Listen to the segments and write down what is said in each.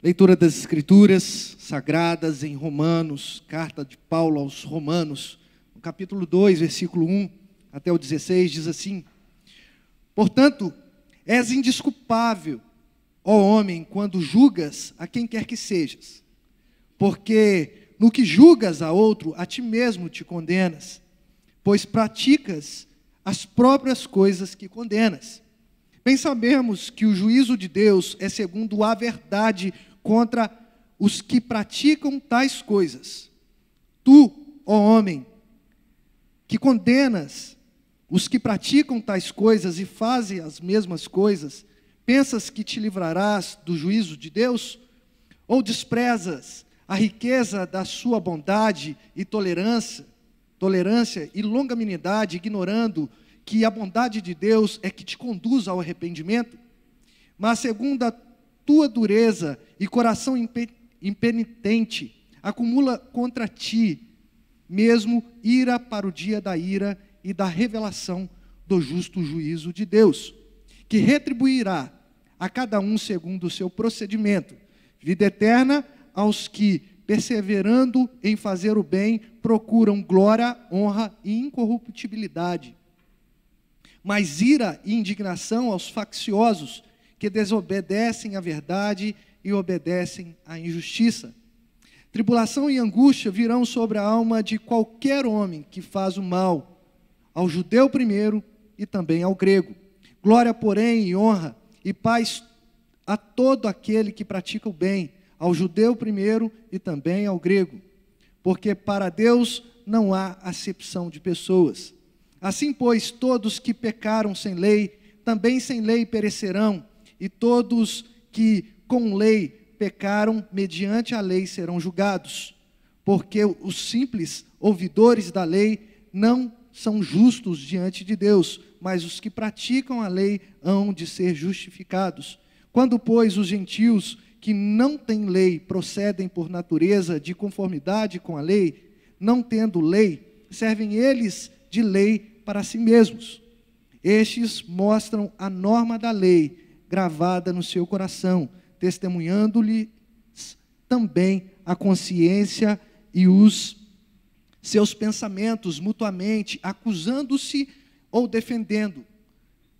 Leitura das Escrituras Sagradas em Romanos, carta de Paulo aos Romanos, no capítulo 2, versículo 1 até o 16, diz assim: Portanto, és indesculpável, ó homem, quando julgas a quem quer que sejas, porque no que julgas a outro, a ti mesmo te condenas, pois praticas as próprias coisas que condenas. Bem sabemos que o juízo de Deus é segundo a verdade contra os que praticam tais coisas. Tu, ó homem, que condenas os que praticam tais coisas e fazem as mesmas coisas, pensas que te livrarás do juízo de Deus? Ou desprezas a riqueza da sua bondade e tolerância e longanimidade, ignorando que a bondade de Deus é que te conduz ao arrependimento? Mas segundo a tua dureza e coração impenitente, acumula contra ti mesmo ira para o dia da ira e da revelação do justo juízo de Deus, que retribuirá a cada um segundo o seu procedimento, vida eterna aos que, perseverando em fazer o bem, procuram glória, honra e incorruptibilidade. Mas ira e indignação aos facciosos, que desobedecem à verdade e obedecem à injustiça. Tribulação e angústia virão sobre a alma de qualquer homem que faz o mal, ao judeu primeiro e também ao grego. Glória, porém, e honra e paz a todo aquele que pratica o bem, ao judeu primeiro e também ao grego. Porque para Deus não há acepção de pessoas. Assim, pois, todos que pecaram sem lei, também sem lei perecerão, e todos que com lei pecaram, mediante a lei serão julgados. Porque os simples ouvidores da lei não são justos diante de Deus, mas os que praticam a lei hão de ser justificados. Quando, pois, os gentios que não têm lei procedem por natureza de conformidade com a lei, não tendo lei, servem eles de lei para si mesmos. Estes mostram a norma da lei gravada no seu coração, testemunhando-lhes também a consciência e os seus pensamentos mutuamente, acusando-se ou defendendo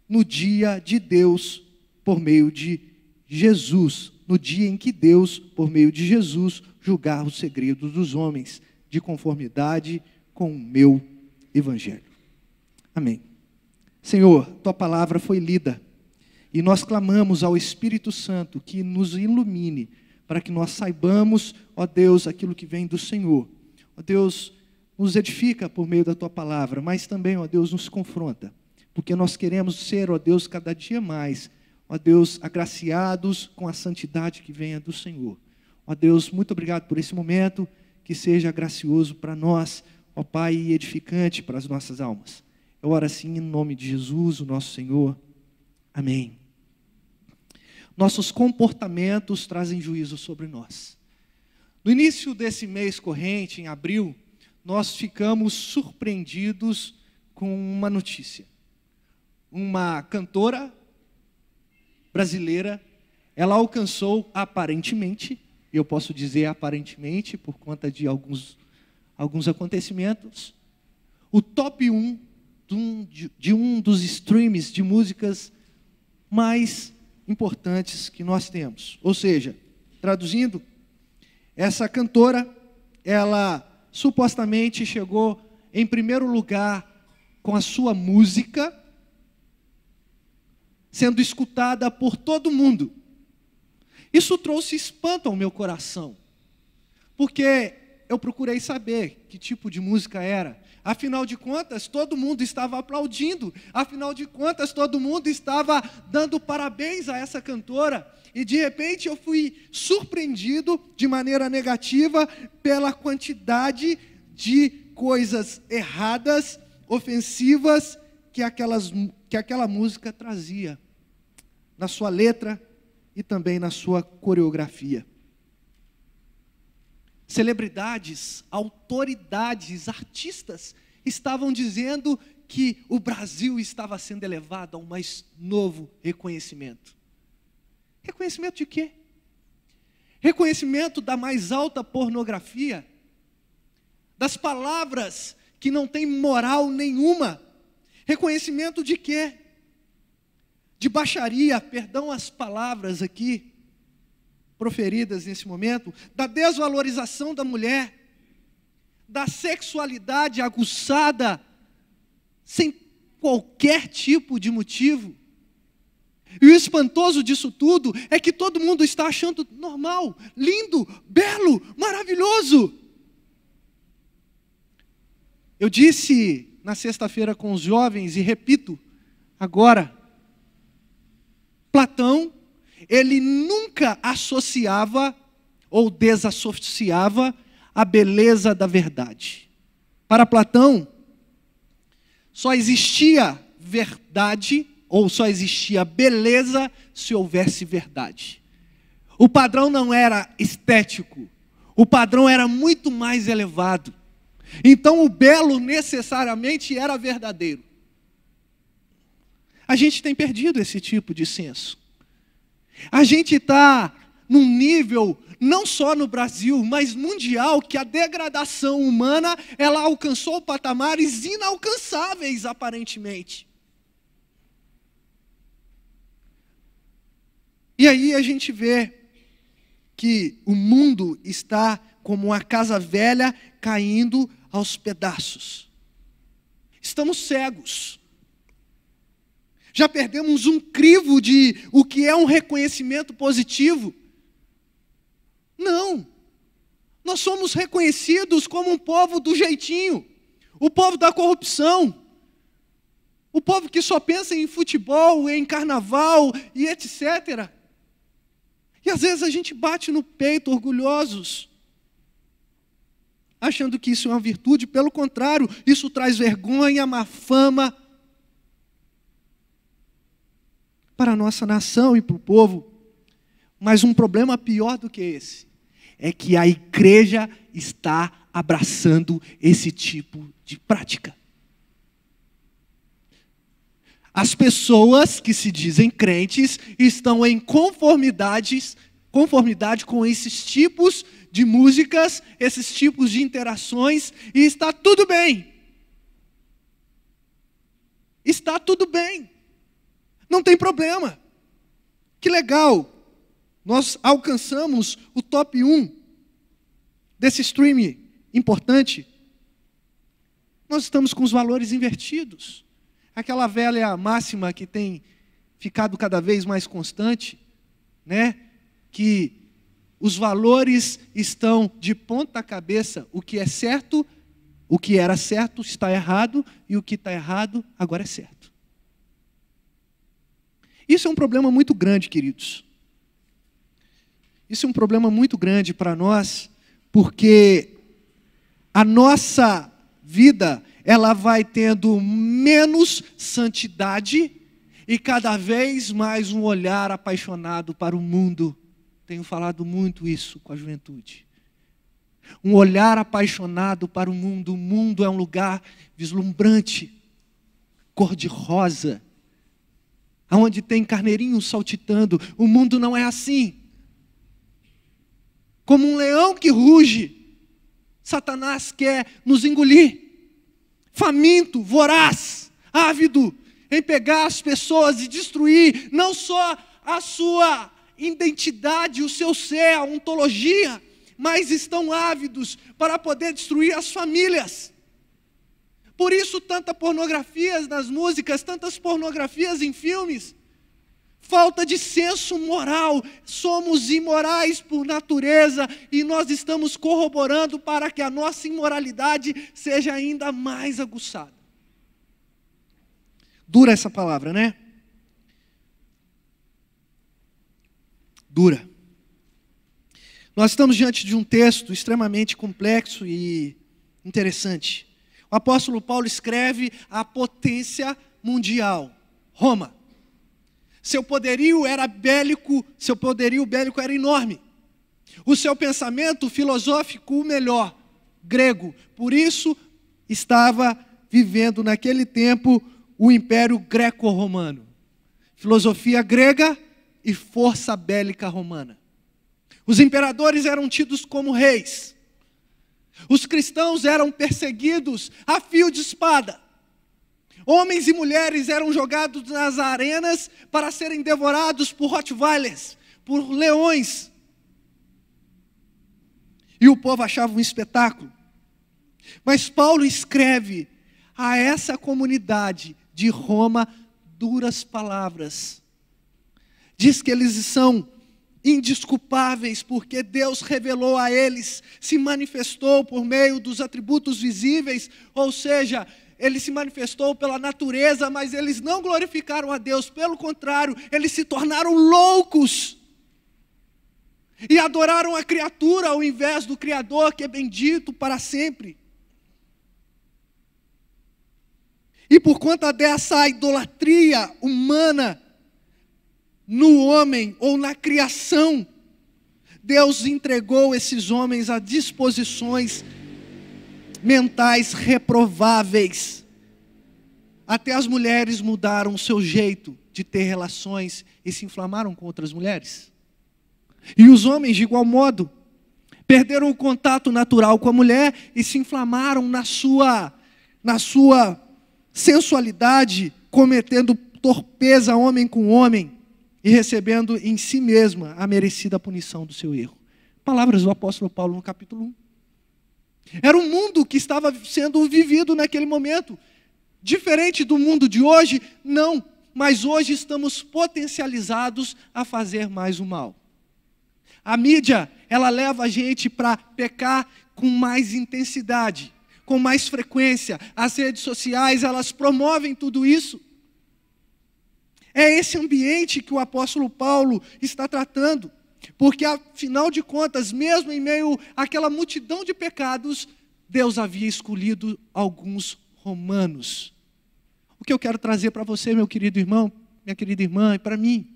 no dia de Deus por meio de Jesus, no dia em que Deus, por meio de Jesus, julgar os segredos dos homens, de conformidade com o meu evangelho. Amém. Senhor, tua palavra foi lida, e nós clamamos ao Espírito Santo que nos ilumine, para que nós saibamos, ó Deus, aquilo que vem do Senhor. Ó Deus, nos edifica por meio da tua palavra, mas também, ó Deus, nos confronta, porque nós queremos ser, ó Deus, cada dia mais, ó Deus, agraciados com a santidade que venha do Senhor. Ó Deus, muito obrigado por esse momento, que seja gracioso para nós, ó Pai, e edificante para as nossas almas. Eu oro assim em nome de Jesus, o nosso Senhor. Amém. Nossos comportamentos trazem juízo sobre nós. No início desse mês corrente, em abril, nós ficamos surpreendidos com uma notícia. Uma cantora brasileira, ela alcançou aparentemente, eu posso dizer aparentemente, por conta de alguns acontecimentos, o top 1 de um dos streams de músicas mais importantes que nós temos. Ou seja, traduzindo, essa cantora, ela supostamente chegou em primeiro lugar com a sua música, sendo escutada por todo mundo. Isso trouxe espanto ao meu coração, porque eu procurei saber que tipo de música era. Afinal de contas, todo mundo estava aplaudindo. Afinal de contas, todo mundo estava dando parabéns a essa cantora. E de repente eu fui surpreendido de maneira negativa pela quantidade de coisas erradas, ofensivas, que aquela música trazia na sua letra e também na sua coreografia. Celebridades, autoridades, artistas estavam dizendo que o Brasil estava sendo elevado a um mais novo reconhecimento. Reconhecimento de quê? reconhecimento da mais alta pornografia, das palavras que não têm moral nenhuma, reconhecimento de quê? De baixaria, perdão as palavras aqui proferidas nesse momento, da desvalorização da mulher, da sexualidade aguçada, sem qualquer tipo de motivo. E o espantoso disso tudo é que todo mundo está achando normal, lindo, belo, maravilhoso. Eu disse na sexta-feira com os jovens e repito agora, Platão, ele nunca associava ou desassociava a beleza da verdade. Para Platão, só existia verdade ou só existia beleza se houvesse verdade. O padrão não era estético, o padrão era muito mais elevado. Então o belo necessariamente era verdadeiro. A gente tem perdido esse tipo de senso. A gente está num nível, não só no Brasil, mas mundial, que a degradação humana, ela alcançou patamares inalcançáveis, aparentemente. E aí a gente vê que o mundo está como uma casa velha caindo aos pedaços. Estamos cegos. Já perdemos um crivo de o que é um reconhecimento positivo. Não. Nós somos reconhecidos como um povo do jeitinho, o povo da corrupção, o povo que só pensa em futebol, em carnaval e etc. E às vezes a gente bate no peito orgulhosos, achando que isso é uma virtude. Pelo contrário, isso traz vergonha, má fama para a nossa nação e para o povo. Mas um problema pior do que esse é que a igreja está abraçando esse tipo de prática. As pessoas que se dizem crentes estão em conformidade com esses tipos de músicas, esses tipos de interações, e está tudo bem. Está tudo bem. Não tem problema. Que legal. Nós alcançamos o top 1 desse stream importante. Nós estamos com os valores invertidos. Aquela velha máxima que tem ficado cada vez mais constante, né? Que os valores estão de ponta cabeça. O que é certo, o que era certo está errado, e o que está errado agora é certo. Isso é um problema muito grande, queridos. Isso é um problema muito grande para nós, porque a nossa vida, ela vai tendo menos santidade e cada vez mais um olhar apaixonado para o mundo. Tenho falado muito isso com a juventude. Um olhar apaixonado para o mundo. O mundo é um lugar vislumbrante, cor-de-rosa, onde tem carneirinhos saltitando. O mundo não é assim. Como um leão que ruge, Satanás quer nos engolir. Faminto, voraz, ávido em pegar as pessoas e destruir não só a sua identidade, o seu ser, a ontologia, mas estão ávidos para poder destruir as famílias. Por isso, tanta pornografia nas músicas, tantas pornografias em filmes. Falta de senso moral. Somos imorais por natureza e nós estamos corroborando para que a nossa imoralidade seja ainda mais aguçada. Dura essa palavra, né? Dura. Nós estamos diante de um texto extremamente complexo e interessante. O apóstolo Paulo escreve a potência mundial, Roma. Seu poderio bélico era enorme. O seu pensamento filosófico, o melhor, grego. Por isso, estava vivendo naquele tempo o Império Greco-Romano. Filosofia grega e força bélica romana. Os imperadores eram tidos como reis. Os cristãos eram perseguidos a fio de espada. Homens e mulheres eram jogados nas arenas para serem devorados por rottweilers, por leões. E o povo achava um espetáculo. Mas Paulo escreve a essa comunidade de Roma duras palavras. Diz que eles são indesculpáveis, porque Deus revelou a eles, se manifestou por meio dos atributos visíveis, ou seja, Ele se manifestou pela natureza, mas eles não glorificaram a Deus, pelo contrário, eles se tornaram loucos, e adoraram a criatura ao invés do Criador, que é bendito para sempre. E por conta dessa idolatria humana, no homem ou na criação, Deus entregou esses homens a disposições mentais reprováveis. Até as mulheres mudaram o seu jeito de ter relações e se inflamaram com outras mulheres. E os homens, de igual modo, perderam o contato natural com a mulher e se inflamaram na sua sensualidade, cometendo torpeza homem com homem, e recebendo em si mesma a merecida punição do seu erro. Palavras do apóstolo Paulo no capítulo 1. Era um mundo que estava sendo vivido naquele momento. Diferente do mundo de hoje, não. Mas hoje estamos potencializados a fazer mais o mal. A mídia, ela leva a gente para pecar com mais intensidade, com mais frequência. As redes sociais, elas promovem tudo isso. É esse ambiente que o apóstolo Paulo está tratando, porque afinal de contas, mesmo em meio àquela multidão de pecados, Deus havia escolhido alguns romanos. O que eu quero trazer para você, meu querido irmão, minha querida irmã, e para mim,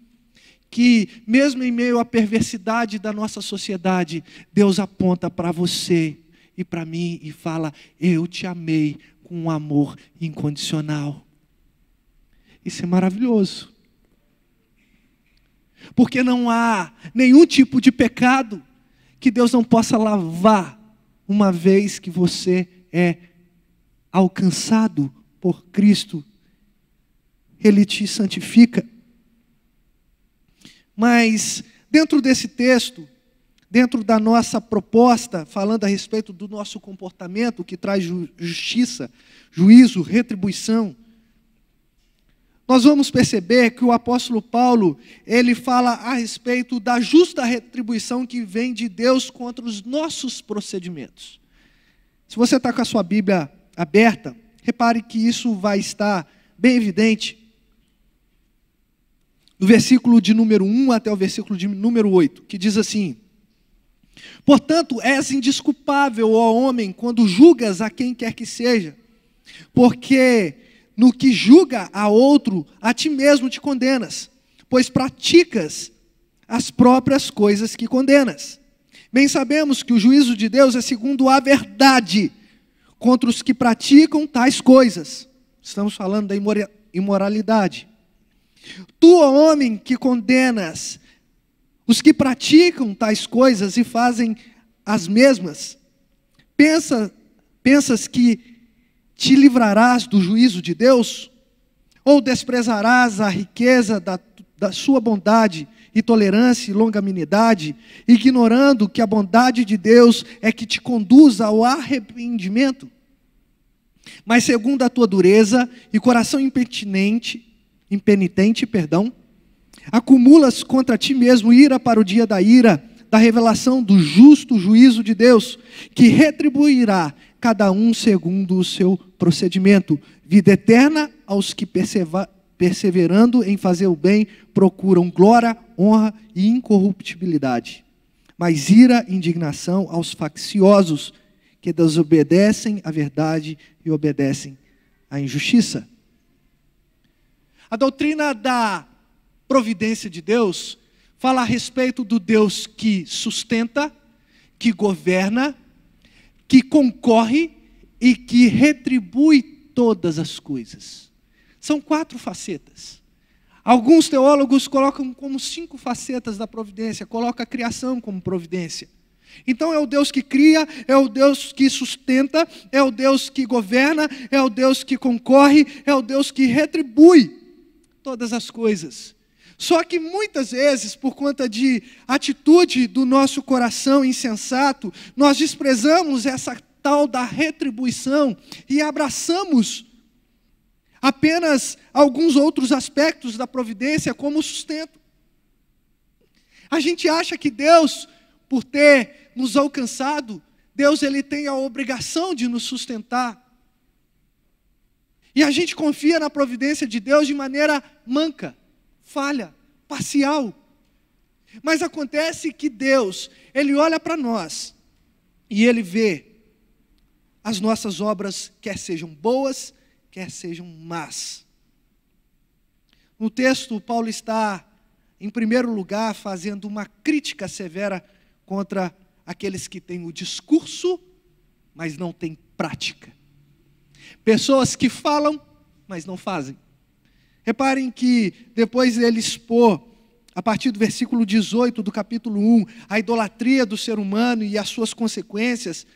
que mesmo em meio à perversidade da nossa sociedade, Deus aponta para você e para mim e fala: eu te amei com um amor incondicional. Isso é maravilhoso. Porque não há nenhum tipo de pecado que Deus não possa lavar, uma vez que você é alcançado por Cristo. Ele te santifica. Mas dentro desse texto, dentro da nossa proposta, falando a respeito do nosso comportamento, que traz justiça, juízo, retribuição, nós vamos perceber que o apóstolo Paulo, ele fala a respeito da justa retribuição que vem de Deus contra os nossos procedimentos. Se você está com a sua Bíblia aberta, repare que isso vai estar bem evidente do versículo de número 1 até o versículo de número 8, que diz assim: portanto, és indesculpável, ó homem, quando julgas a quem quer que seja, porque no que julga a outro, a ti mesmo te condenas, pois praticas as próprias coisas que condenas. Bem sabemos que o juízo de Deus é segundo a verdade contra os que praticam tais coisas. Estamos falando da imoralidade. Tu, ó homem, que condenas os que praticam tais coisas e fazem as mesmas, pensas que te livrarás do juízo de Deus? Ou desprezarás a riqueza da sua bondade e tolerância e longanimidade, ignorando que a bondade de Deus é que te conduz ao arrependimento? Mas segundo a tua dureza e coração impenitente, acumulas contra ti mesmo ira para o dia da ira, da revelação do justo juízo de Deus, que retribuirá cada um segundo o seu procedimento. Vida eterna aos que perseverando em fazer o bem, procuram glória, honra e incorruptibilidade. Mas ira e indignação aos facciosos, que desobedecem à verdade e obedecem à injustiça. A doutrina da providência de Deus fala a respeito do Deus que sustenta, que governa, que concorre e que retribui todas as coisas. São 4 facetas. Alguns teólogos colocam como 5 facetas da providência, coloca a criação como providência. Então é o Deus que cria, é o Deus que sustenta, é o Deus que governa, é o Deus que concorre, é o Deus que retribui todas as coisas. Só que muitas vezes, por conta de atitude do nosso coração insensato, nós desprezamos essa tal da retribuição e abraçamos apenas alguns outros aspectos da providência como sustento. A gente acha que Deus, por ter nos alcançado, Deus ele tem a obrigação de nos sustentar. E a gente confia na providência de Deus de maneira manca, falha, parcial. Mas acontece que Deus, ele olha para nós e ele vê as nossas obras, quer sejam boas, quer sejam más. No texto, Paulo está, em primeiro lugar, fazendo uma crítica severa contra aqueles que têm o discurso, mas não têm prática. Pessoas que falam, mas não fazem. Reparem que depois ele expor, a partir do versículo 18 do capítulo 1, a idolatria do ser humano e as suas consequências,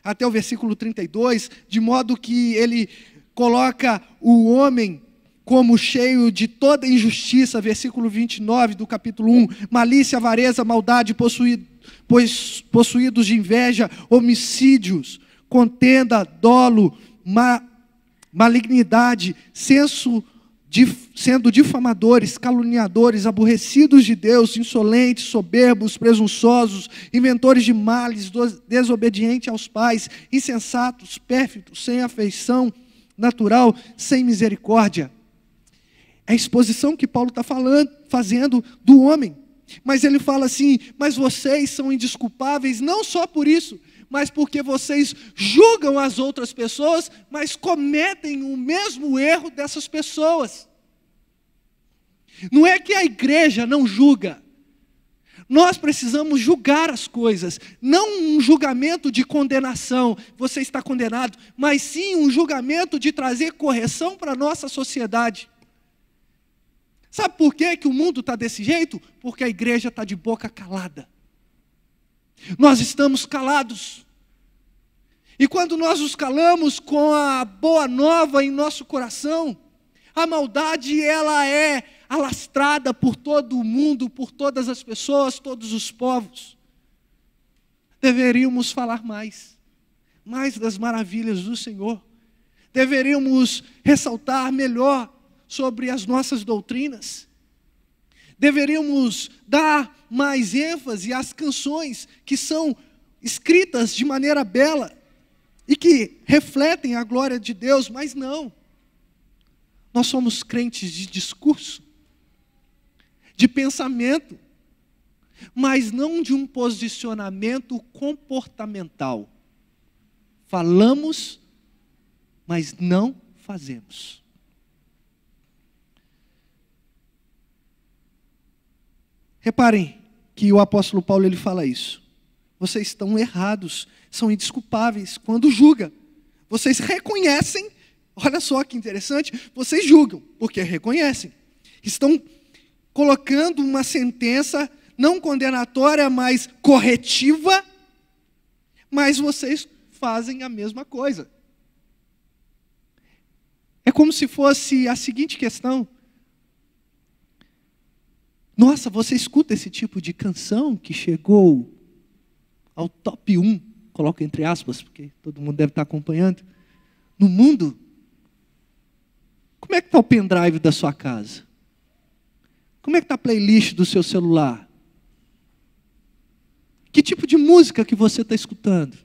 até o versículo 32, de modo que ele coloca o homem como cheio de toda injustiça, versículo 29 do capítulo 1, malícia, avareza, maldade, possuídos de inveja, homicídios, contenda, dolo, malignidade, sendo difamadores, caluniadores, aborrecidos de Deus, insolentes, soberbos, presunçosos, inventores de males, desobedientes aos pais, insensatos, pérfidos, sem afeição natural, sem misericórdia. É a exposição que Paulo está fazendo do homem. Mas ele fala assim, mas vocês são indesculpáveis, não só por isso, mas porque vocês julgam as outras pessoas, mas cometem o mesmo erro dessas pessoas. Não é que a igreja não julga. Nós precisamos julgar as coisas, não um julgamento de condenação, você está condenado, mas sim um julgamento de trazer correção para a nossa sociedade. Sabe por que o mundo está desse jeito? Porque a igreja está de boca calada. Nós estamos calados. E quando nós nos calamos com a boa nova em nosso coração, a maldade ela é alastrada por todo o mundo, por todas as pessoas, todos os povos. Deveríamos falar mais das maravilhas do Senhor. Deveríamos ressaltar melhor sobre as nossas doutrinas. Deveríamos dar mais ênfase às canções que são escritas de maneira bela e que refletem a glória de Deus, mas não. Nós somos crentes de discurso, de pensamento, mas não de um posicionamento comportamental. Falamos, mas não fazemos. Reparem que o apóstolo Paulo ele fala isso. Vocês estão errados, são indesculpáveis quando julgam. Vocês reconhecem, olha só que interessante, vocês julgam, porque reconhecem. Estão colocando uma sentença não condenatória, mas corretiva, mas vocês fazem a mesma coisa. É como se fosse a seguinte questão. Nossa, você escuta esse tipo de canção que chegou ao top 1, coloco entre aspas, porque todo mundo deve estar acompanhando, no mundo? Como é que está o pendrive da sua casa? Como é que está a playlist do seu celular? Que tipo de música que você está escutando?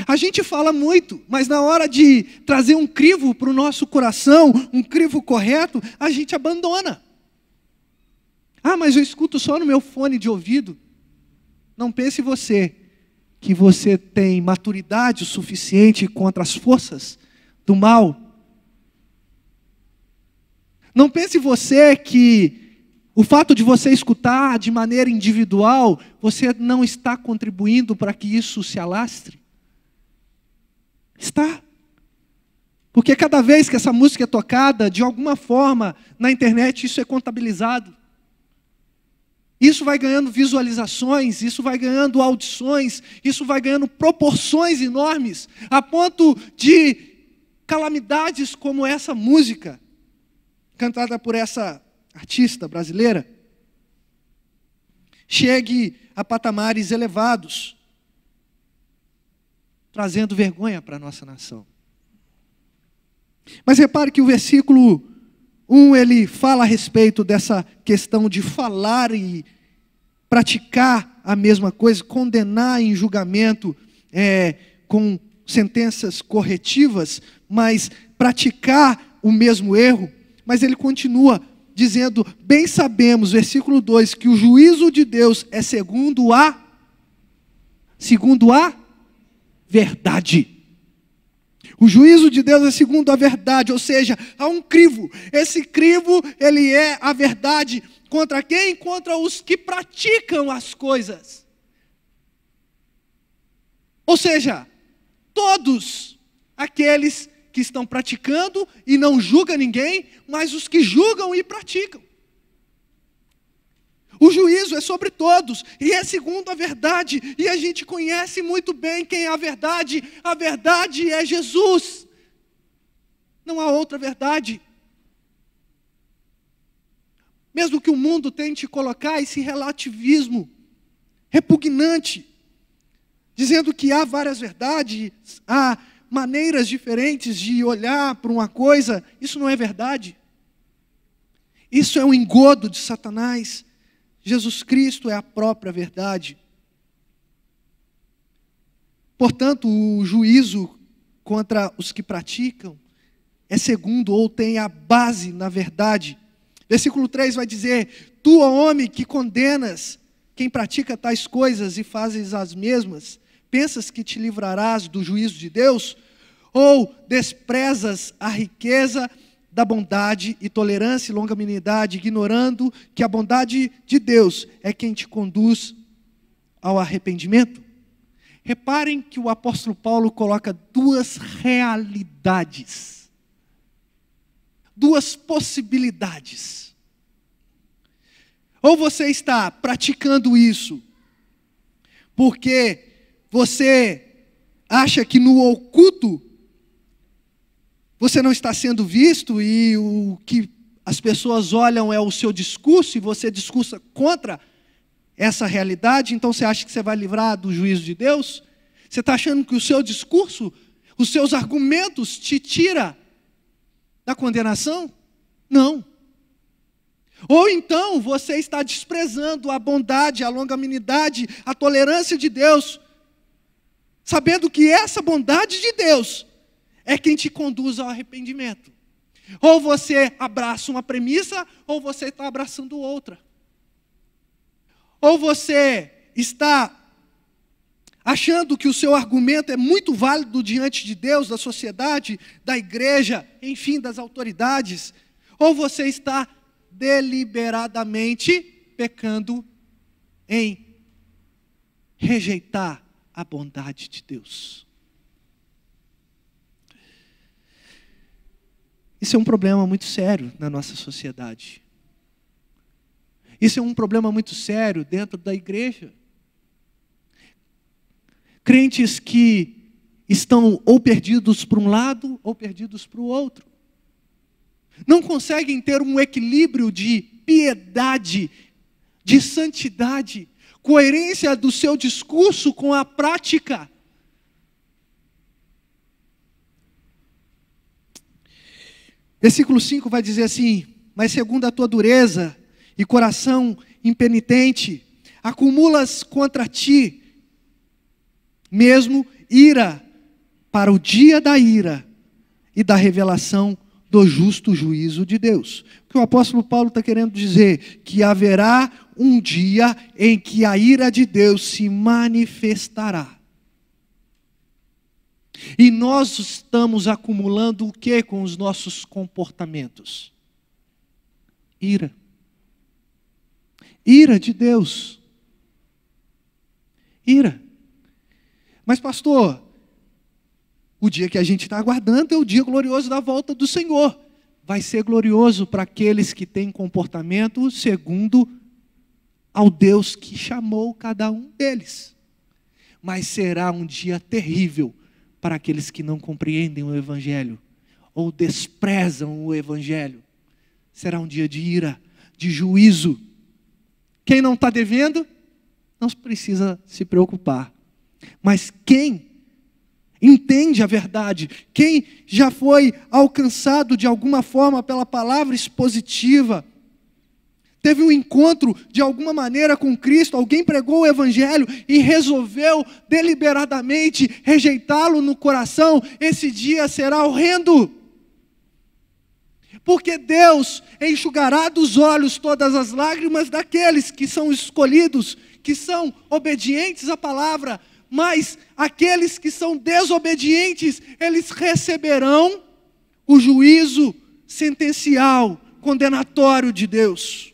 A gente fala muito, mas na hora de trazer um crivo para o nosso coração, um crivo correto, a gente abandona. Ah, mas eu escuto só no meu fone de ouvido. Não pense você que você tem maturidade o suficiente contra as forças do mal. Não pense você que o fato de você escutar de maneira individual, você não está contribuindo para que isso se alastre. Está. Porque cada vez que essa música é tocada, de alguma forma, na internet, isso é contabilizado. Isso vai ganhando visualizações, isso vai ganhando audições, isso vai ganhando proporções enormes, a ponto de calamidades como essa música, cantada por essa artista brasileira, chegue a patamares elevados, trazendo vergonha para a nossa nação. Mas repare que o versículo 1, ele fala a respeito dessa questão de falar e praticar a mesma coisa, condenar em julgamento com sentenças corretivas, mas praticar o mesmo erro. Mas ele continua dizendo, bem sabemos, versículo 2, que o juízo de Deus é segundo a verdade. O juízo de Deus é segundo a verdade, ou seja, há um crivo. Esse crivo, ele é a verdade contra quem? Contra os que praticam as coisas. Ou seja, todos aqueles que estão praticando e não julgam ninguém, mas os que julgam e praticam. O juízo é sobre todos, e é segundo a verdade, e a gente conhece muito bem quem é a verdade é Jesus. Não há outra verdade. Mesmo que o mundo tente colocar esse relativismo repugnante, dizendo que há várias verdades, há maneiras diferentes de olhar para uma coisa, isso não é verdade. Isso é um engodo de Satanás. Jesus Cristo é a própria verdade. Portanto, o juízo contra os que praticam é segundo ou tem a base na verdade. Versículo 3 vai dizer, tu, ó homem, que condenas quem pratica tais coisas e fazes as mesmas, pensas que te livrarás do juízo de Deus? Ou desprezas a riqueza da bondade e tolerância e longanimidade, ignorando que a bondade de Deus é quem te conduz ao arrependimento? Reparem que o apóstolo Paulo coloca duas realidades, duas possibilidades. Ou você está praticando isso porque você acha que no oculto você não está sendo visto e o que as pessoas olham é o seu discurso e você discursa contra essa realidade, então você acha que você vai livrar do juízo de Deus? Você está achando que o seu discurso, os seus argumentos te tira da condenação? Não. Ou então você está desprezando a bondade, a longanimidade, a tolerância de Deus, sabendo que essa bondade de Deus é quem te conduz ao arrependimento. Ou você abraça uma premissa, ou você está abraçando outra. Ou você está achando que o seu argumento é muito válido diante de Deus, da sociedade, da igreja, enfim, das autoridades. Ou você está deliberadamente pecando em rejeitar a bondade de Deus. Isso é um problema muito sério na nossa sociedade. Isso é um problema muito sério dentro da igreja. Crentes que estão ou perdidos para um lado ou perdidos para o outro. Não conseguem ter um equilíbrio de piedade, de santidade, coerência do seu discurso com a prática. Versículo 5 vai dizer assim, mas segundo a tua dureza e coração impenitente, acumulas contra ti mesmo ira para o dia da ira e da revelação do justo juízo de Deus. O que o apóstolo Paulo está querendo dizer? Que haverá um dia em que a ira de Deus se manifestará. E nós estamos acumulando o que com os nossos comportamentos? Ira. Ira de Deus. Ira. Mas pastor, O dia que a gente está aguardando é o dia glorioso da volta do Senhor. Vai ser glorioso para aqueles que têm comportamento segundo ao Deus que chamou cada um deles. Mas será um dia terrível para aqueles que não compreendem o Evangelho ou desprezam o Evangelho. Será um dia de ira, de juízo. Quem não está devendo, não precisa se preocupar. Mas quem entende a verdade, quem já foi alcançado de alguma forma pela palavra expositiva, teve um encontro de alguma maneira com Cristo, alguém pregou o Evangelho e resolveu deliberadamente rejeitá-lo no coração, esse dia será horrendo. Porque Deus enxugará dos olhos todas as lágrimas daqueles que são escolhidos, que são obedientes à palavra, mas aqueles que são desobedientes, eles receberão o juízo sentencial, condenatório de Deus.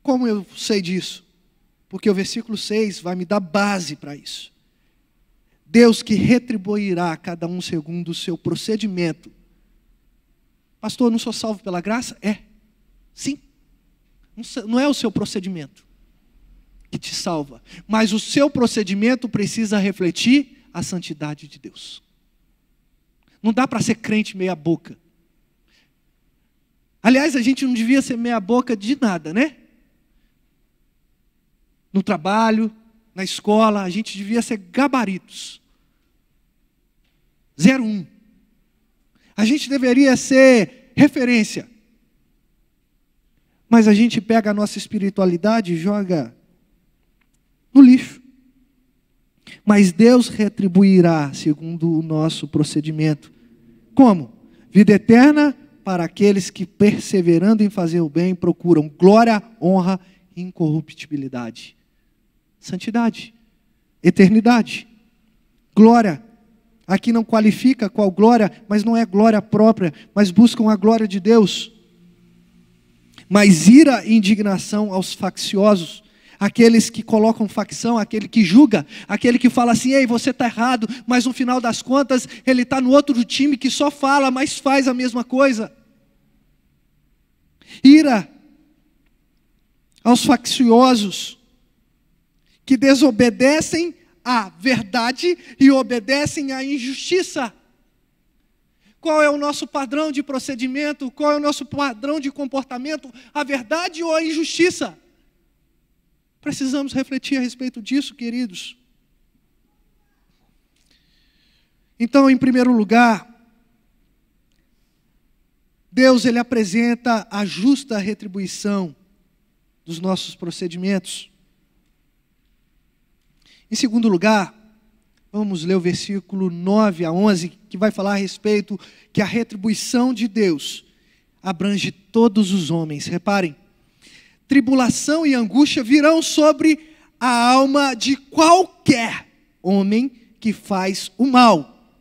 Como eu sei disso? Porque o versículo 6 vai me dar base para isso. Deus que retribuirá a cada um segundo o seu procedimento. Pastor, eu não sou salvo pela graça? É, sim. Não é o seu procedimento que te salva, mas o seu procedimento precisa refletir a santidade de Deus. Não dá para ser crente meia boca. Aliás, a gente não devia ser meia boca de nada, né? No trabalho, na escola, a gente devia ser gabaritos. 01. A gente deveria ser referência. Mas a gente pega a nossa espiritualidade e joga no lixo. Mas Deus retribuirá segundo o nosso procedimento. Como? Vida eterna para aqueles que, perseverando em fazer o bem, procuram glória, honra e incorruptibilidade. Santidade, eternidade, glória. Aqui não qualifica qual glória, mas não é glória própria, mas buscam a glória de Deus. Mas ira e indignação aos facciosos, aqueles que colocam facção, aquele que julga, aquele que fala assim, ei, você está errado, mas no final das contas, ele está no outro time que só fala, mas faz a mesma coisa. Ira aos facciosos, que desobedecem à verdade e obedecem à injustiça. Qual é o nosso padrão de procedimento? Qual é o nosso padrão de comportamento? A verdade ou a injustiça? Precisamos refletir a respeito disso, queridos. Então, em primeiro lugar, Deus ele apresenta a justa retribuição dos nossos procedimentos. Em segundo lugar, vamos ler o versículo 9 a 11, que vai falar a respeito que a retribuição de Deus abrange todos os homens. Reparem, tribulação e angústia virão sobre a alma de qualquer homem que faz o mal,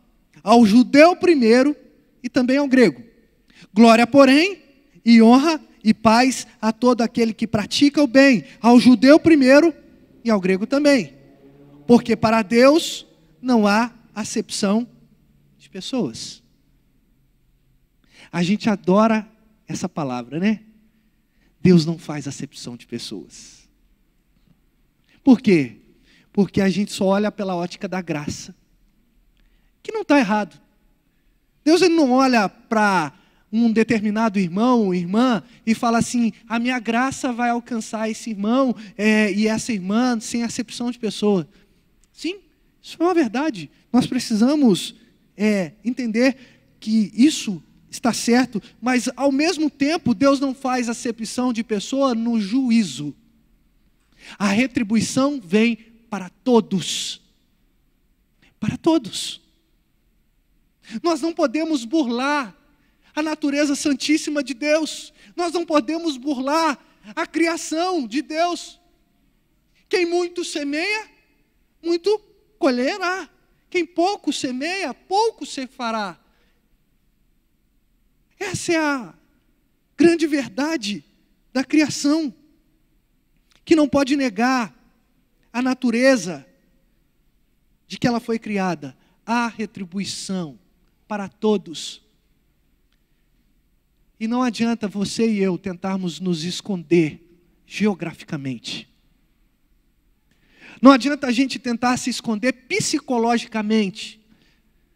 ao judeu primeiro e também ao grego. Glória, porém, e honra e paz a todo aquele que pratica o bem, ao judeu primeiro e ao grego também. Porque para Deus não há acepção de pessoas. A gente adora essa palavra, né? Deus não faz acepção de pessoas. Por quê? Porque a gente só olha pela ótica da graça. Que não está errado. Deus ele não olha para um determinado irmão ou irmã e fala assim, a minha graça vai alcançar esse irmão e essa irmã sem acepção de pessoa. Sim, isso é uma verdade. Nós precisamos entender que isso está certo, mas ao mesmo tempo Deus não faz acepção de pessoa no juízo. A retribuição vem para todos. Para todos. Nós não podemos burlar a natureza santíssima de Deus. Nós não podemos burlar a criação de Deus. Quem muito semeia, muito colherá. Quem pouco semeia, pouco se fará. Essa é a grande verdade da criação. que não pode negar a natureza de que ela foi criada. Há retribuição para todos. E não adianta você e eu tentarmos nos esconder geograficamente. Não adianta a gente tentar se esconder psicologicamente.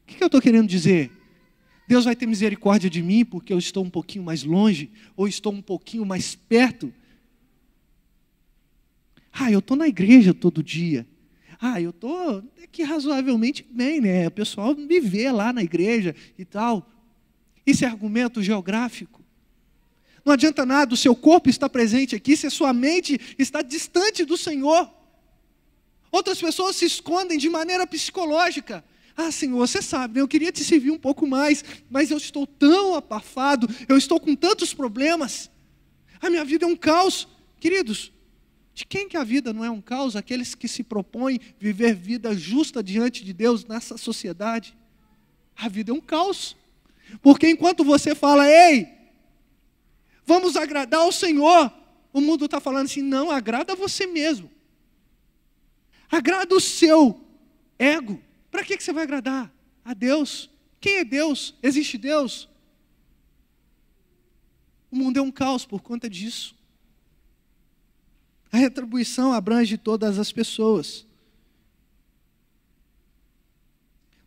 O que eu estou querendo dizer? Deus vai ter misericórdia de mim porque eu estou um pouquinho mais longe, ou estou um pouquinho mais perto. Eu estou na igreja todo dia. Eu estou aqui razoavelmente bem, né? O pessoal me vê lá na igreja e tal. Isso é argumento geográfico. Não adianta nada, o seu corpo está presente aqui se a sua mente está distante do Senhor. Outras pessoas se escondem de maneira psicológica. Senhor, você sabe, eu queria te servir um pouco mais, mas eu estou tão abafado, eu estou com tantos problemas. A minha vida é um caos. Queridos, de quem que a vida não é um caos? Aqueles que se propõem viver vida justa diante de Deus nessa sociedade. A vida é um caos. Porque enquanto você fala, ei, vamos agradar ao Senhor, o mundo está falando assim, não, agrada a você mesmo. Agrada o seu ego. Para que você vai agradar a Deus? Quem é Deus? Existe Deus? O mundo é um caos por conta disso. A retribuição abrange todas as pessoas.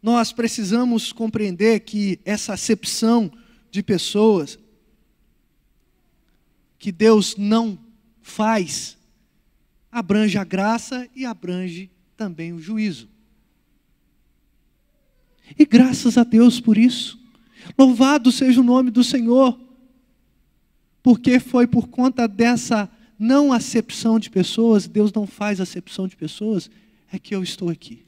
Nós precisamos compreender que essa acepção de pessoas que Deus não faz abrange a graça e abrange também o juízo. E graças a Deus por isso. Louvado seja o nome do Senhor. Porque foi por conta dessa não acepção de pessoas, Deus não faz acepção de pessoas, é que eu estou aqui.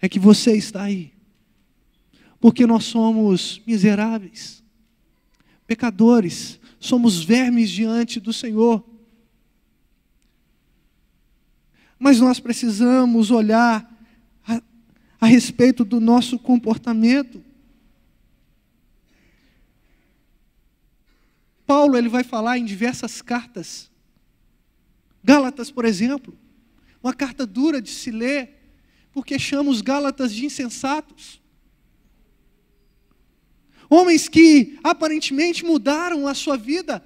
É que você está aí. Porque nós somos miseráveis, pecadores, somos vermes diante do Senhor. Mas nós precisamos olhar a respeito do nosso comportamento. Paulo ele vai falar em diversas cartas. Gálatas, por exemplo, uma carta dura de se ler, porque chama os Gálatas de insensatos. Homens que aparentemente mudaram a sua vida,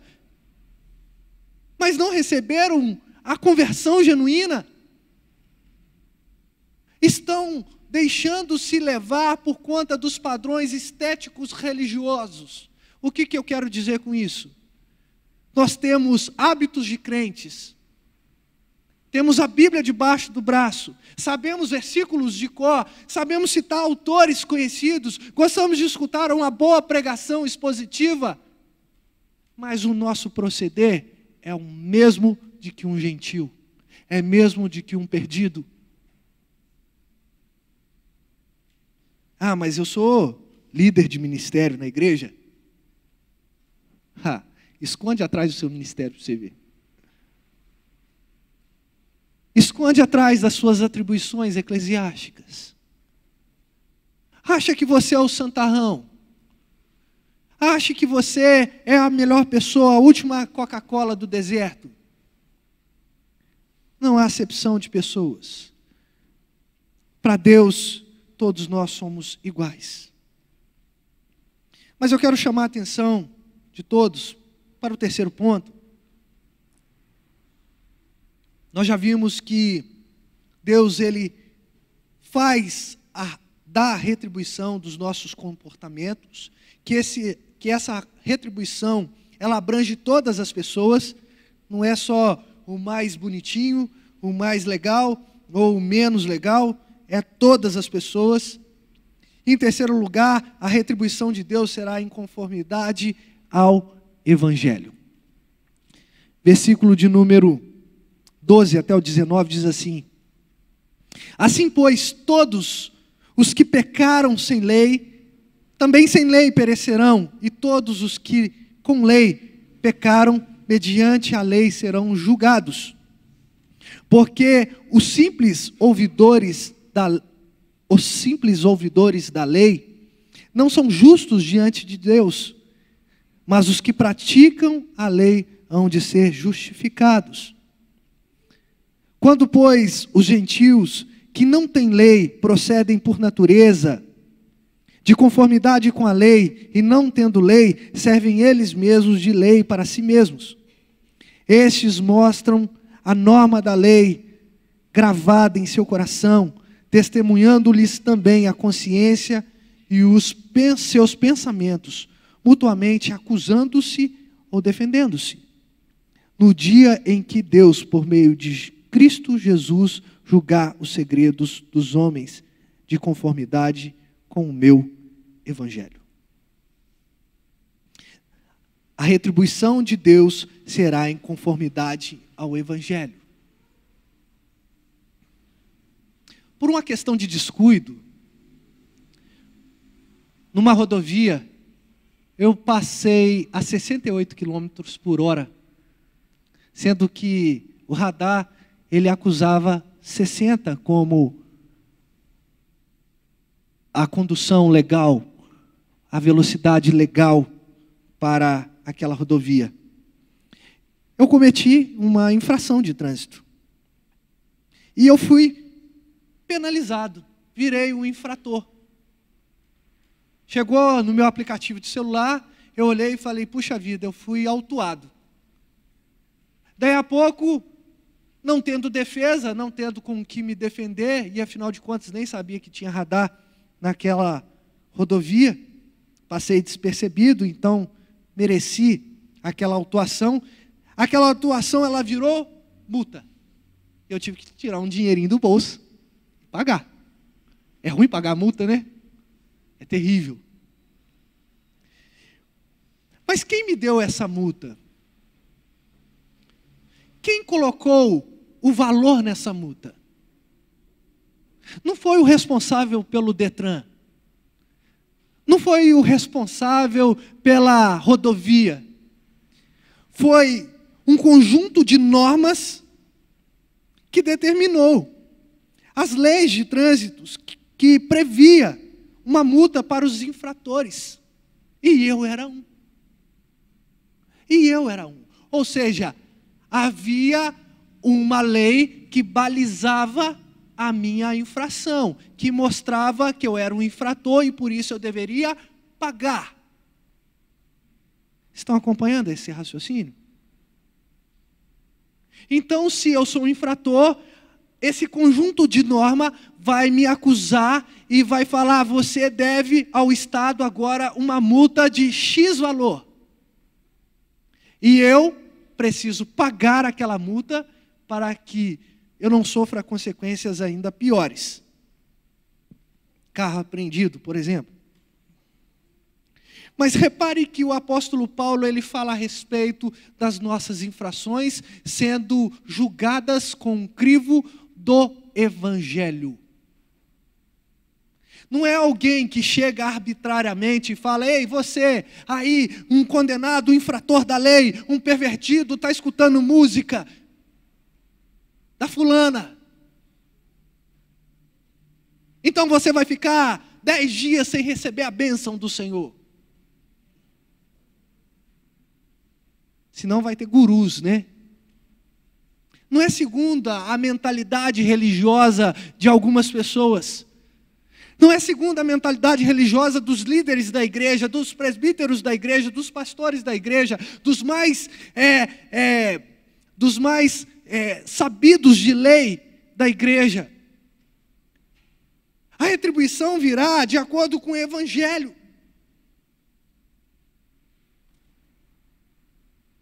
mas não receberam a conversão genuína. Estão deixando-se levar por conta dos padrões estéticos religiosos. O que eu quero dizer com isso? Nós temos hábitos de crentes, temos a Bíblia debaixo do braço, sabemos versículos de cor, sabemos citar autores conhecidos, gostamos de escutar uma boa pregação expositiva, mas o nosso proceder é o mesmo de que um gentil, é mesmo de que um perdido. Mas eu sou líder de ministério na igreja. Esconde atrás do seu ministério para você ver. Esconde atrás das suas atribuições eclesiásticas. Acha que você é o santarrão. Acha que você é a melhor pessoa, a última Coca-Cola do deserto. Não há acepção de pessoas. Para Deus, todos nós somos iguais. Mas eu quero chamar a atenção de todos para o terceiro ponto. Nós já vimos que Deus ele dá a retribuição dos nossos comportamentos, que essa retribuição ela abrange todas as pessoas, não é só o mais bonitinho, o mais legal ou o menos legal, é todas as pessoas. Em terceiro lugar, a retribuição de Deus será em conformidade ao Evangelho. Versículo de número 12 até o 19 diz assim: assim, pois, todos os que pecaram sem lei, também sem lei perecerão, e todos os que com lei pecaram, mediante a lei serão julgados. Porque os simples ouvidores da lei não são justos diante de Deus, mas os que praticam a lei hão de ser justificados. Quando, pois, os gentios que não têm lei procedem por natureza, de conformidade com a lei, e não tendo lei, servem eles mesmos de lei para si mesmos. Estes mostram a norma da lei gravada em seu coração, testemunhando-lhes também a consciência e os seus pensamentos, mutuamente acusando-se ou defendendo-se. No dia em que Deus, por meio de Cristo Jesus, julgar os segredos dos homens, de conformidade com o meu Evangelho. A retribuição de Deus será em conformidade ao Evangelho. Por uma questão de descuido, numa rodovia, eu passei a 68 km por hora, sendo que o radar, ele acusava 60 como a condução legal, a velocidade legal para aquela rodovia. Eu cometi uma infração de trânsito. E eu fui penalizado, virei um infrator. Chegou no meu aplicativo de celular, eu olhei e falei, puxa vida, eu fui autuado. Daí a pouco, não tendo defesa, não tendo com o que me defender, e afinal de contas nem sabia que tinha radar naquela rodovia, passei despercebido, então mereci aquela autuação. Aquela autuação, ela virou multa. Eu tive que tirar um dinheirinho do bolso e pagar. É ruim pagar a multa, né? É terrível. Mas quem me deu essa multa? Quem colocou o valor nessa multa? Não foi o responsável pelo Detran. Não foi o responsável pela rodovia. Foi um conjunto de normas que determinou as leis de trânsito que previa uma multa para os infratores. E eu era um. Ou seja, havia uma lei que balizava a minha infração, que mostrava que eu era um infrator e por isso eu deveria pagar. Estão acompanhando esse raciocínio? Então, se eu sou um infrator, esse conjunto de norma vai me acusar e vai falar, você deve ao Estado agora uma multa de X valor. E eu preciso pagar aquela multa para que eu não sofra consequências ainda piores. Carro apreendido, por exemplo. Mas repare que o apóstolo Paulo, ele fala a respeito das nossas infrações sendo julgadas com o crivo do Evangelho. Não é alguém que chega arbitrariamente e fala, ei, você aí, um condenado, um infrator da lei, um pervertido, está escutando música da fulana. Então você vai ficar 10 dias sem receber a bênção do Senhor. Senão vai ter gurus, né? Não é segundo a mentalidade religiosa de algumas pessoas. Não é segundo a mentalidade religiosa dos líderes da igreja, dos presbíteros da igreja, dos pastores da igreja, dos mais sabidos de lei da igreja. A retribuição virá de acordo com o Evangelho.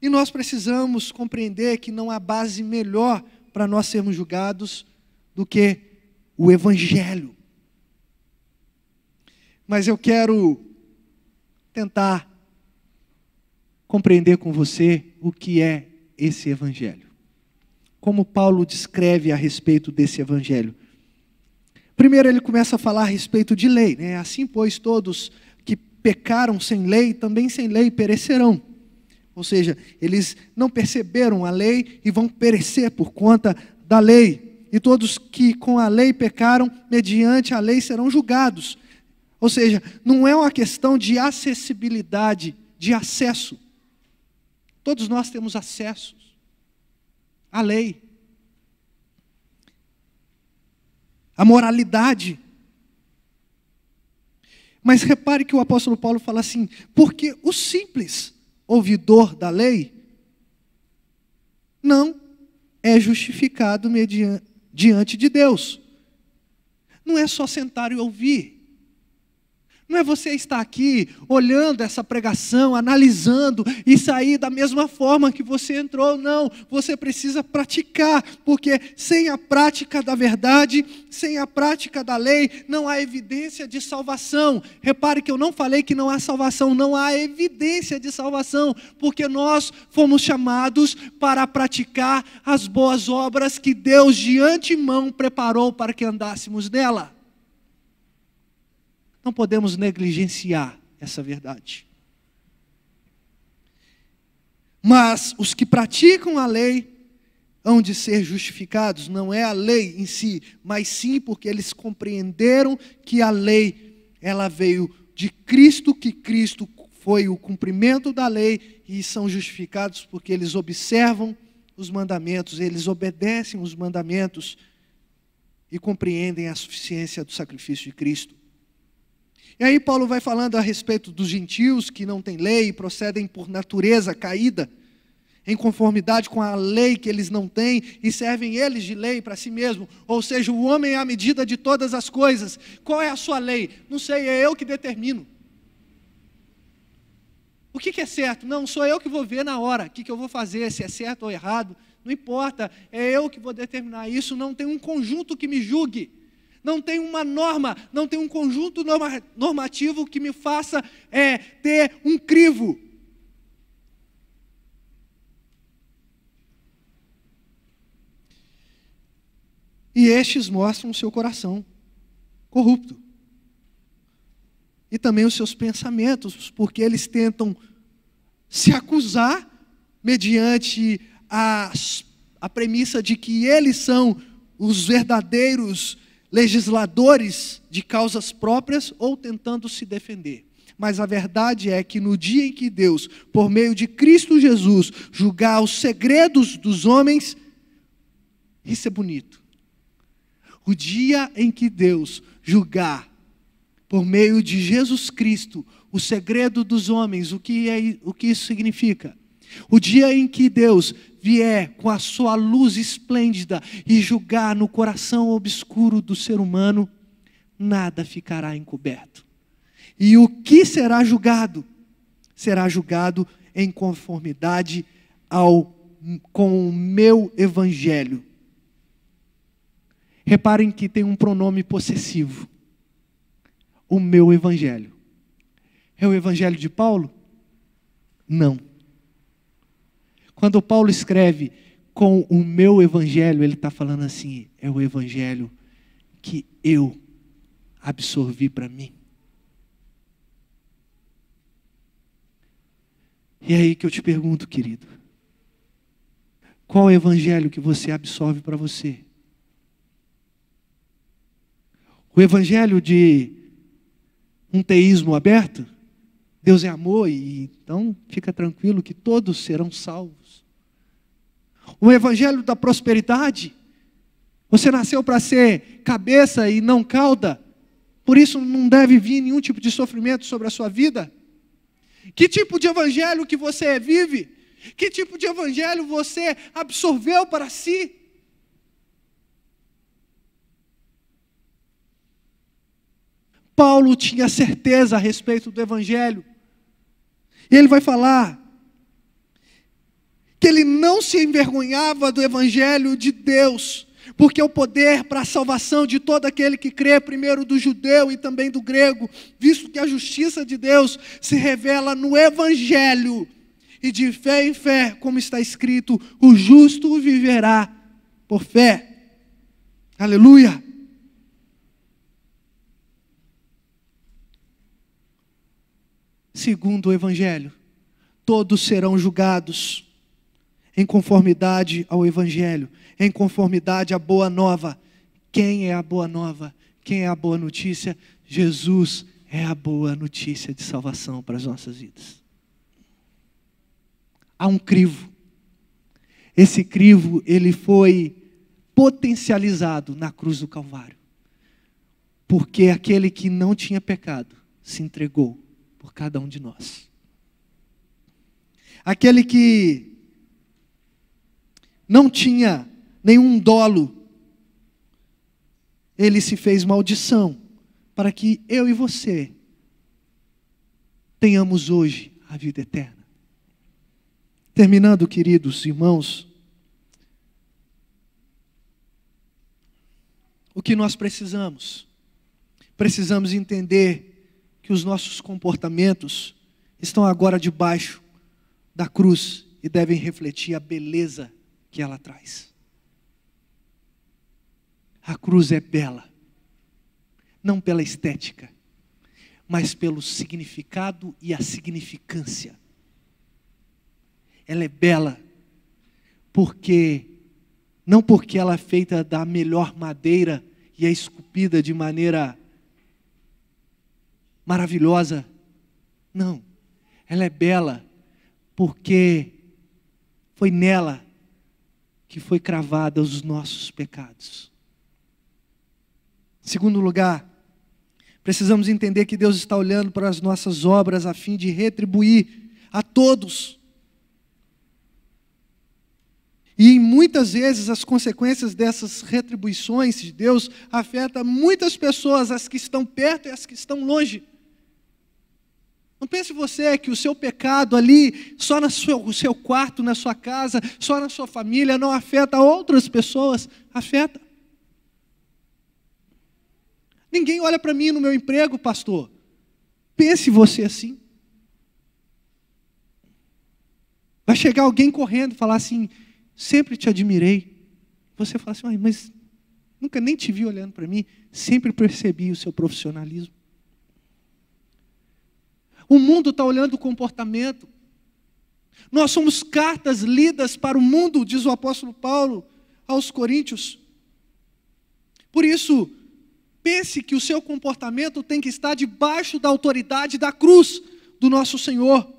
E nós precisamos compreender que não há base melhor para nós sermos julgados do que o Evangelho. Mas eu quero tentar compreender com você o que é esse Evangelho. Como Paulo descreve a respeito desse Evangelho. Primeiro ele começa a falar a respeito de lei, né? Assim, pois, todos que pecaram sem lei, também sem lei perecerão. Ou seja, eles não perceberam a lei e vão perecer por conta da lei. E todos que com a lei pecaram, mediante a lei serão julgados. Ou seja, não é uma questão de acessibilidade, de acesso. Todos nós temos acesso à lei. a moralidade. Mas repare que o apóstolo Paulo fala assim: porque o simples ouvidor da lei não é justificado diante de Deus. Não é só sentar e ouvir. Não é você estar aqui olhando essa pregação, analisando e sair da mesma forma que você entrou. Não, você precisa praticar, porque sem a prática da verdade, sem a prática da lei, não há evidência de salvação. Repare que eu não falei que não há salvação, não há evidência de salvação, porque nós fomos chamados para praticar as boas obras que Deus de antemão preparou para que andássemos nela. Não podemos negligenciar essa verdade. Mas os que praticam a lei hão de ser justificados. Não é a lei em si, mas sim porque eles compreenderam que a lei, ela veio de Cristo, que Cristo foi o cumprimento da lei, e são justificados porque eles observam os mandamentos, eles obedecem os mandamentos e compreendem a suficiência do sacrifício de Cristo. E aí Paulo vai falando a respeito dos gentios que não têm lei e procedem por natureza caída, em conformidade com a lei que eles não têm, e servem eles de lei para si mesmo. Ou seja, o homem é a medida de todas as coisas. Qual é a sua lei? Não sei, é eu que determino. O que é certo? Não, sou eu que vou ver na hora. O que eu vou fazer, se é certo ou errado. Não importa, é eu que vou determinar isso. Não tem um conjunto que me julgue. Não tem uma norma, não tem um conjunto normativo que me faça ter um crivo. E estes mostram o seu coração corrupto. E também os seus pensamentos, porque eles tentam se acusar mediante a premissa de que eles são os verdadeiros legisladores de causas próprias ou tentando se defender. Mas a verdade é que no dia em que Deus, por meio de Cristo Jesus, julgar os segredos dos homens, isso é bonito. O dia em que Deus julgar, por meio de Jesus Cristo, o segredo dos homens, o que isso significa? O dia em que Deus vier com a sua luz esplêndida e julgar no coração obscuro do ser humano, nada ficará encoberto. E o que será julgado? Será julgado em conformidade com o meu evangelho. Reparem que tem um pronome possessivo. O meu evangelho. É o evangelho de Paulo? Não. Quando Paulo escreve com o meu evangelho, ele está falando assim, é o evangelho que eu absorvi para mim. E é aí que eu te pergunto, querido, qual é o evangelho que você absorve para você? O evangelho de um teísmo aberto? Deus é amor e então fica tranquilo que todos serão salvos. O evangelho da prosperidade? Você nasceu para ser cabeça e não cauda, por isso não deve vir nenhum tipo de sofrimento sobre a sua vida? Que tipo de evangelho que você vive? Que tipo de evangelho você absorveu para si? Paulo tinha certeza a respeito do evangelho. E ele vai falar que ele não se envergonhava do evangelho de Deus, porque é o poder para a salvação de todo aquele que crê, primeiro do judeu e também do grego, visto que a justiça de Deus se revela no evangelho, e de fé em fé, como está escrito, o justo viverá por fé. Aleluia! Segundo o evangelho, todos serão julgados em conformidade ao evangelho, em conformidade à boa nova. Quem é a boa nova? Quem é a boa notícia? Jesus é a boa notícia de salvação para as nossas vidas. Há um crivo. Esse crivo, ele foi potencializado na cruz do Calvário. Porque aquele que não tinha pecado se entregou por cada um de nós. Aquele que não tinha nenhum dolo, ele se fez maldição para que eu e você tenhamos hoje a vida eterna. Terminando, queridos irmãos, o que nós precisamos? Precisamos entender que os nossos comportamentos estão agora debaixo da cruz e devem refletir a beleza que ela traz. A cruz é bela, não pela estética, mas pelo significado e a significância. Ela é bela não porque ela é feita da melhor madeira e é esculpida de maneira maravilhosa. Não, ela é bela porque foi nela que foi cravada os nossos pecados. Em segundo lugar, precisamos entender que Deus está olhando para as nossas obras a fim de retribuir a todos. E muitas vezes as consequências dessas retribuições de Deus afetam muitas pessoas, as que estão perto e as que estão longe. Não pense você que o seu pecado ali, só no seu quarto, na sua casa, só na sua família, não afeta outras pessoas. Afeta. Ninguém olha para mim no meu emprego, pastor. Pense você assim. Vai chegar alguém correndo e falar assim: sempre te admirei. Você fala assim: mas nunca nem te vi olhando para mim. Sempre percebi o seu profissionalismo. O mundo está olhando o comportamento. Nós somos cartas lidas para o mundo, diz o apóstolo Paulo aos Coríntios. Por isso, pense que o seu comportamento tem que estar debaixo da autoridade da cruz do nosso Senhor.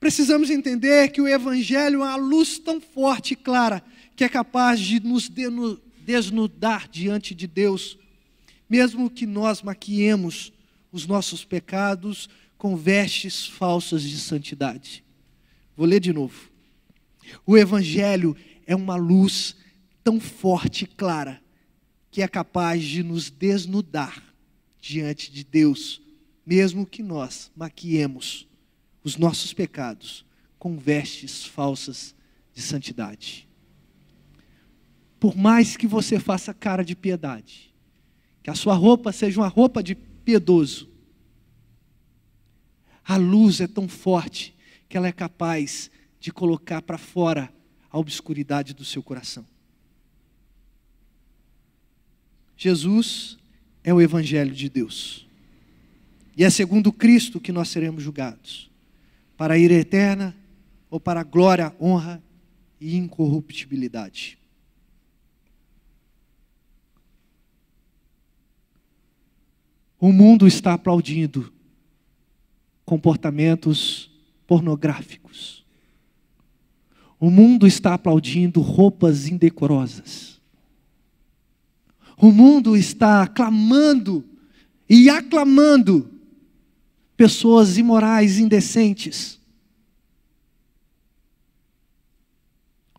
Precisamos entender que o Evangelho é uma luz tão forte e clara que é capaz de nos desnudar diante de Deus, mesmo que nós maquiemos os nossos pecados com vestes falsas de santidade. Vou ler de novo. O Evangelho é uma luz tão forte e clara que é capaz de nos desnudar diante de Deus, mesmo que nós maquiemos os nossos pecados com vestes falsas de santidade. Por mais que você faça cara de piedade, que a sua roupa seja uma roupa de piedoso, a luz é tão forte que ela é capaz de colocar para fora a obscuridade do seu coração. Jesus é o Evangelho de Deus. E é segundo Cristo que nós seremos julgados, para a ira eterna ou para a glória, honra e incorruptibilidade. O mundo está aplaudindo comportamentos pornográficos. O mundo está aplaudindo roupas indecorosas. O mundo está clamando e aclamando pessoas imorais, indecentes.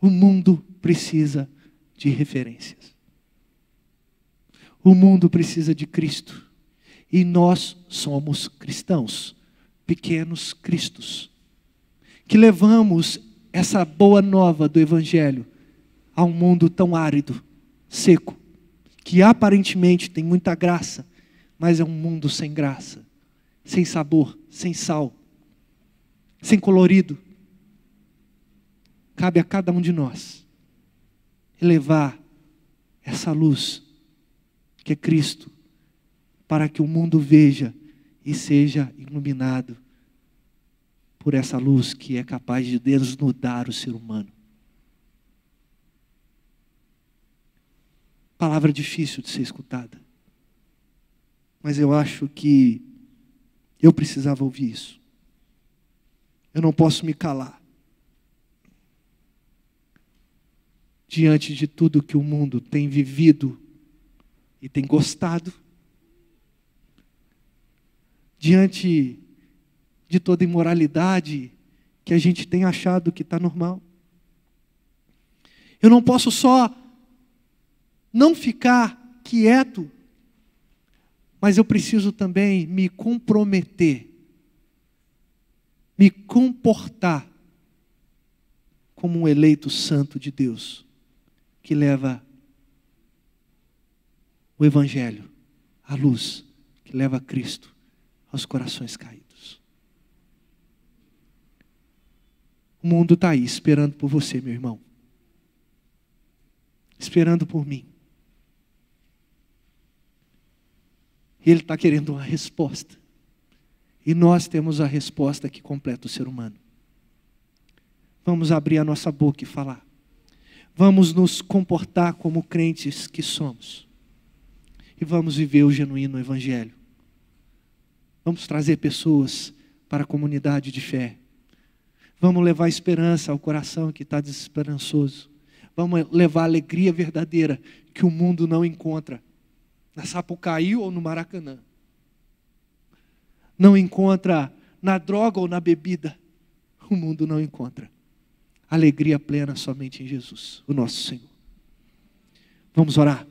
O mundo precisa de referências. O mundo precisa de Cristo. E nós somos cristãos, pequenos cristos, que levamos essa boa nova do Evangelho a um mundo tão árido, seco, que aparentemente tem muita graça, mas é um mundo sem graça, sem sabor, sem sal, sem colorido. Cabe a cada um de nós elevar essa luz que é Cristo, para que o mundo veja e seja iluminado por essa luz que é capaz de desnudar o ser humano. Palavra difícil de ser escutada, mas eu acho que eu precisava ouvir isso. Eu não posso me calar diante de tudo que o mundo tem vivido e tem gostado, diante de toda imoralidade que a gente tem achado que está normal. Eu não posso só não ficar quieto, mas eu preciso também me comprometer, me comportar como um eleito santo de Deus, que leva o Evangelho, a luz, que leva Cristo aos corações caídos. O mundo está aí esperando por você, meu irmão. Esperando por mim. Ele está querendo uma resposta. E nós temos a resposta que completa o ser humano. Vamos abrir a nossa boca e falar. Vamos nos comportar como crentes que somos. E vamos viver o genuíno Evangelho. Vamos trazer pessoas para a comunidade de fé. Vamos levar esperança ao coração que está desesperançoso. Vamos levar alegria verdadeira que o mundo não encontra. Na Sapucaí ou no Maracanã. Não encontra na droga ou na bebida. O mundo não encontra. Alegria plena somente em Jesus, o nosso Senhor. Vamos orar.